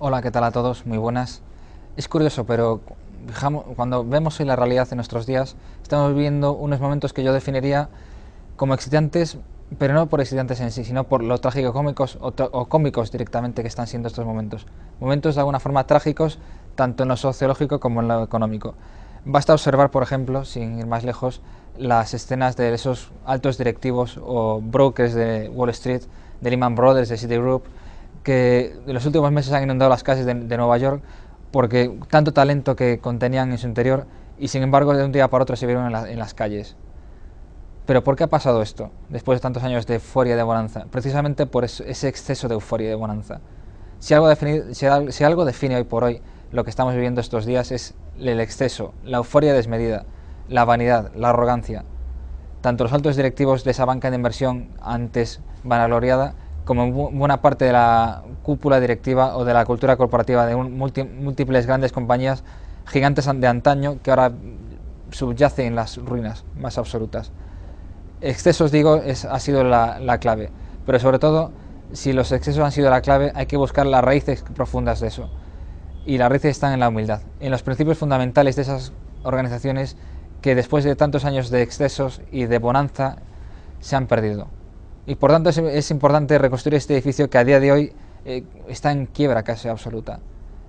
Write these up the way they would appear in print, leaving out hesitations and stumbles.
Hola, ¿qué tal a todos? Muy buenas. Es curioso, pero cuando vemos hoy la realidad de nuestros días, estamos viviendo unos momentos que yo definiría como excitantes, pero no por excitantes en sí, sino por lo trágico-cómicos o cómicos directamente que están siendo estos momentos. Momentos de alguna forma trágicos, tanto en lo sociológico como en lo económico. Basta observar, por ejemplo, sin ir más lejos, las escenas de esos altos directivos o brokers de Wall Street, de Lehman Brothers, de Citigroup, que en los últimos meses han inundado las calles de Nueva York porque tanto talento que contenían en su interior y sin embargo de un día para otro se vieron en las calles. Pero ¿por qué ha pasado esto después de tantos años de euforia y de bonanza? Precisamente por ese exceso de euforia y de bonanza. Si algo define hoy por hoy lo que estamos viviendo estos días es el exceso, la euforia desmedida, la vanidad, la arrogancia. Tanto los altos directivos de esa banca de inversión antes vanagloriada como buena parte de la cúpula directiva o de la cultura corporativa de múltiples grandes compañías gigantes de antaño que ahora subyacen en las ruinas más absolutas. Excesos, digo, ha sido la clave, pero sobre todo, si los excesos han sido la clave, hay que buscar las raíces profundas de eso. Y las raíces están en la humildad, en los principios fundamentales de esas organizaciones que después de tantos años de excesos y de bonanza se han perdido. Y por tanto es importante reconstruir este edificio que a día de hoy está en quiebra casi absoluta.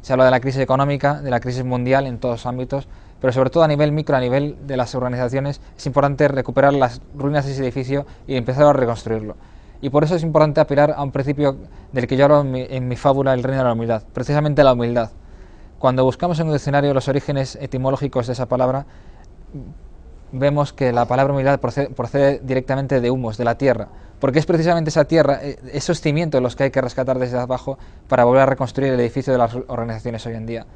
Se habla de la crisis económica, de la crisis mundial en todos los ámbitos, pero sobre todo a nivel micro, a nivel de las organizaciones, es importante recuperar las ruinas de ese edificio y empezar a reconstruirlo. Y por eso es importante apelar a un principio del que yo hablo en mi fábula El reino de la humildad, precisamente la humildad. Cuando buscamos en un diccionario los orígenes etimológicos de esa palabra, vemos que la palabra humildad procede directamente de humus, de la tierra, porque es precisamente esa tierra, esos cimientos los que hay que rescatar desde abajo para volver a reconstruir el edificio de las organizaciones hoy en día.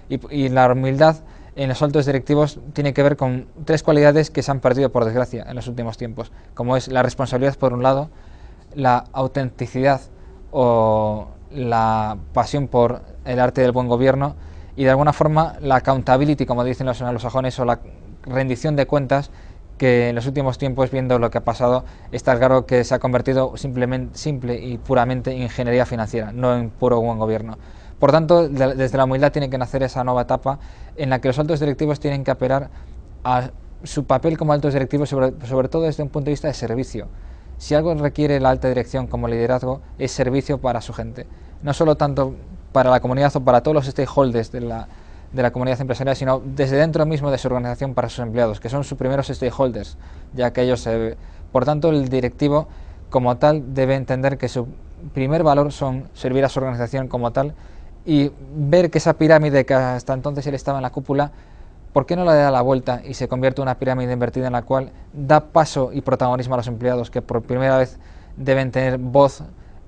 Y la humildad en los altos directivos tiene que ver con tres cualidades que se han perdido, por desgracia, en los últimos tiempos, como es la responsabilidad por un lado, la autenticidad o la pasión por el arte del buen gobierno y de alguna forma la accountability, como dicen los anglosajones, o la rendición de cuentas, que en los últimos tiempos, viendo lo que ha pasado, está claro que se ha convertido simple y puramente en ingeniería financiera, no en puro buen gobierno. Por tanto, desde la humildad tiene que nacer esa nueva etapa en la que los altos directivos tienen que apelar a su papel como altos directivos, sobre todo desde un punto de vista de servicio. Si algo requiere la alta dirección como liderazgo, es servicio para su gente. No solo tanto para la comunidad o para todos los stakeholders de la comunidad empresarial, sino desde dentro mismo de su organización para sus empleados, que son sus primeros stakeholders, ya que ellos por tanto, el directivo como tal debe entender que su primer valor son servir a su organización como tal y ver que esa pirámide que hasta entonces él estaba en la cúpula, ¿por qué no le da la vuelta y se convierte en una pirámide invertida en la cual da paso y protagonismo a los empleados que por primera vez deben tener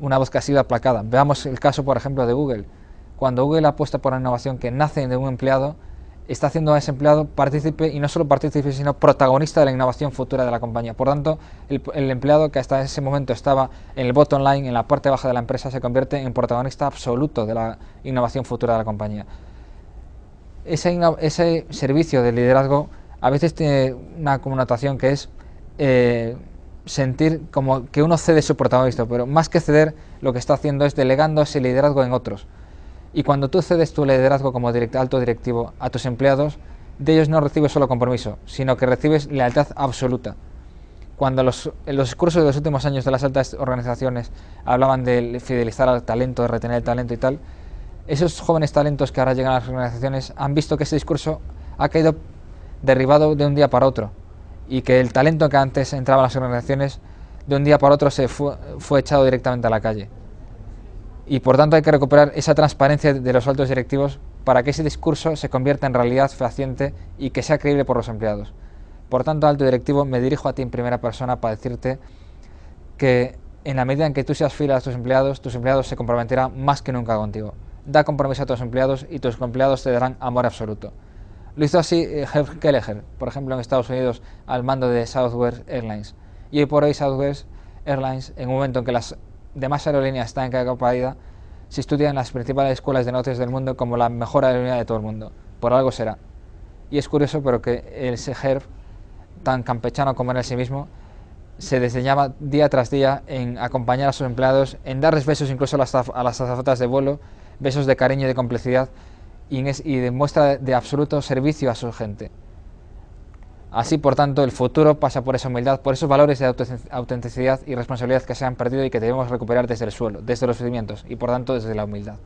una voz que ha sido aplacada? Veamos el caso, por ejemplo, de Google. Cuando Google apuesta por la innovación que nace de un empleado, está haciendo a ese empleado partícipe, y no solo partícipe, sino protagonista de la innovación futura de la compañía. Por tanto, el empleado que hasta ese momento estaba en el bottom line, en la parte baja de la empresa, se convierte en protagonista absoluto de la innovación futura de la compañía. Ese servicio de liderazgo a veces tiene una connotación que es sentir como que uno cede su protagonismo, pero más que ceder, lo que está haciendo es delegando ese liderazgo en otros. Y cuando tú cedes tu liderazgo como alto directivo a tus empleados, de ellos no recibes solo compromiso, sino que recibes lealtad absoluta. Cuando en los discursos de los últimos años de las altas organizaciones hablaban de fidelizar al talento, de retener el talento y tal, esos jóvenes talentos que ahora llegan a las organizaciones han visto que ese discurso ha caído derribado de un día para otro, y que el talento que antes entraba en las organizaciones de un día para otro fue echado directamente a la calle. Y por tanto hay que recuperar esa transparencia de los altos directivos para que ese discurso se convierta en realidad fehaciente y que sea creíble por los empleados. Por tanto, alto directivo, me dirijo a ti en primera persona para decirte que en la medida en que tú seas fiel a tus empleados se comprometerán más que nunca contigo. Da compromiso a tus empleados y tus empleados te darán amor absoluto. Lo hizo así Jeff Kelleher, por ejemplo, en Estados Unidos, al mando de Southwest Airlines. Y hoy por hoy Southwest Airlines, en un momento en que las demás aerolíneas están en caída, se estudia en las principales escuelas de negocios del mundo como la mejor aerolínea de todo el mundo. Por algo será. Y es curioso, pero que ese Jeff, tan campechano como era en sí mismo, se desdeñaba día tras día en acompañar a sus empleados, en darles besos incluso a las azafatas de vuelo, besos de cariño y de complicidad y demuestra de absoluto servicio a su gente. Así, por tanto, el futuro pasa por esa humildad, por esos valores de autenticidad y responsabilidad que se han perdido y que debemos recuperar desde el suelo, desde los cimientos y, por tanto, desde la humildad.